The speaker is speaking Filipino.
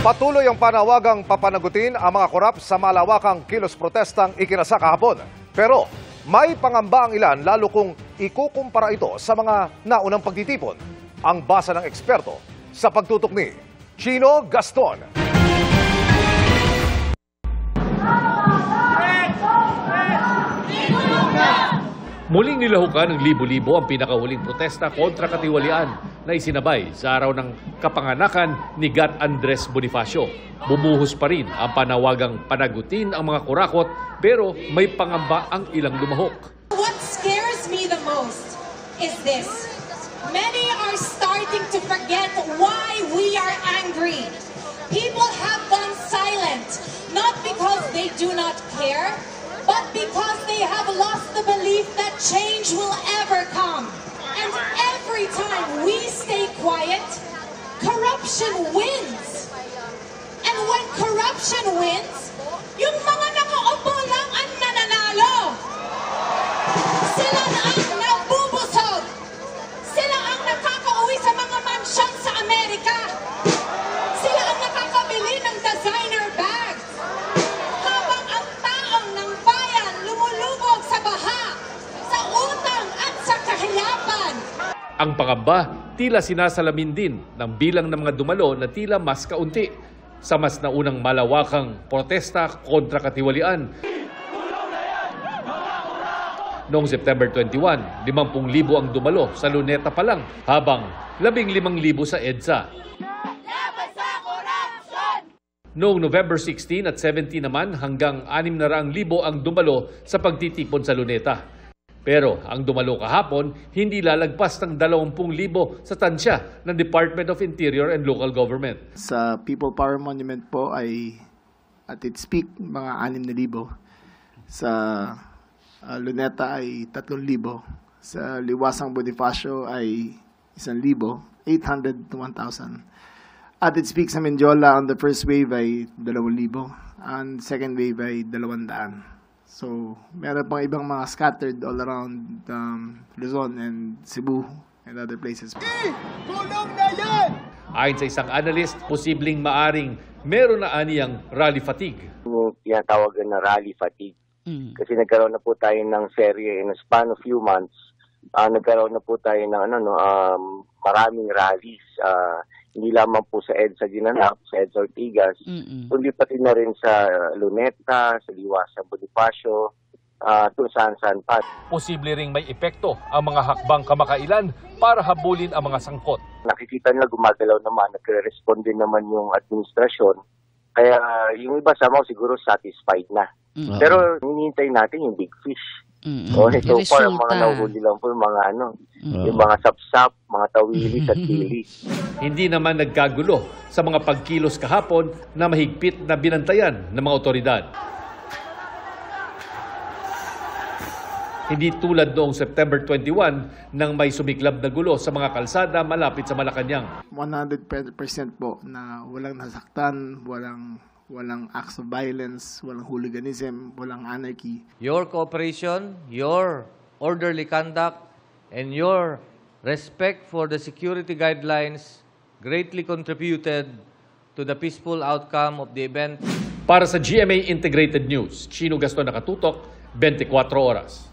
Patuloy ang panawagang papanagutin ang mga korap sa malawakang kilos protestang ikinasa kahapon. Pero may pangamba ang ilan lalo kung ikukumpara ito sa mga naunang pagtitipon. Ang basa ng eksperto sa pagtutok ni Chino Gaston. Muling nilahukan ng libo-libo ang pinakahuling protesta kontra katiwalian na isinabay sa araw ng kapanganakan ni Gat Andres Bonifacio. Bumuhos pa rin ang panawagang panagutin ang mga kurakot pero may pangamba ang ilang lumahok. What scares me the most is this. Many are starting to forget why we are angry. People have gone silent, not because they do not care, but because they have lost the belief that change will ever come. And every time we stay quiet, corruption wins. And when corruption wins, yung mga nakaupo lang ang nananalo. Sila ang nabubusog. Sila ang nakakauwi sa mga mansyon sa Amerika. Sila ang nakakabili ng designer bags. Habang ang taong ng bayan lumulubog sa baha, sa utang at sa kahirapan. Ang pangamba, tila sinasalamin din ng bilang ng mga dumalo na tila mas kaunti sa mas naunang malawakang protesta kontra katiwalian. Noong September 21, 50,000 ang dumalo sa Luneta pa lang, habang 15,000 sa EDSA. Noong November 16 at 17 naman, hanggang 600,000 ang dumalo sa pagtitipon sa Luneta. Pero ang dumalo kahapon, hindi lalagpas ng 20,000 sa tansya ng Department of Interior and Local Government. Sa People Power Monument po ay at its peak mga 6,000. Sa Luneta ay 3,000. Sa Liwasang Bonifacio ay 1,000, 800 to 1,000. At its peak sa Mendiola on the first wave ay 2,000 and second wave ay 200. So, meron pang ibang mga scattered all around Luzon and Cebu and other places. Tulong na yan! Ayon sa isang analyst, posibleng maaring meron na aniyang rally fatigue. Yung tinatawagan na rally fatigue. Kasi nagkaroon na po tayo ng serye in a span of few months. Nagkaroon na po tayo ng maraming rallies. Hindi lamang po sa EDSA Ginanap, sa EDSA Ortigas, kundi pati na rin sa Luneta, sa Liwasang Bonifacio, kung saan-saan pa. Posible ring may epekto ang mga hakbang kamakailan para habulin ang mga sangkot. Nakikita nila gumagalaw naman, nagre-respond din naman yung administrasyon. Kaya yung iba sa mga siguro satisfied na. Pero hinihintay natin yung big fish. So far, ang mga nahuhuli lang po yung mga yung mga sapsap, mga tawilis at kilis. Hindi naman nagkagulo sa mga pagkilos kahapon na mahigpit na binantayan ng mga otoridad. Hindi tulad noong September 21 nang may sumiklab na gulo sa mga kalsada malapit sa Malacanang. 100% po na walang nasaktan, walang acts of violence, walang hooliganism, walang anarchy. Your cooperation, your orderly conduct, and your respect for the security guidelines greatly contributed to the peaceful outcome of the event. Para sa GMA Integrated News, Chino Gaston nakatutok, 24 oras.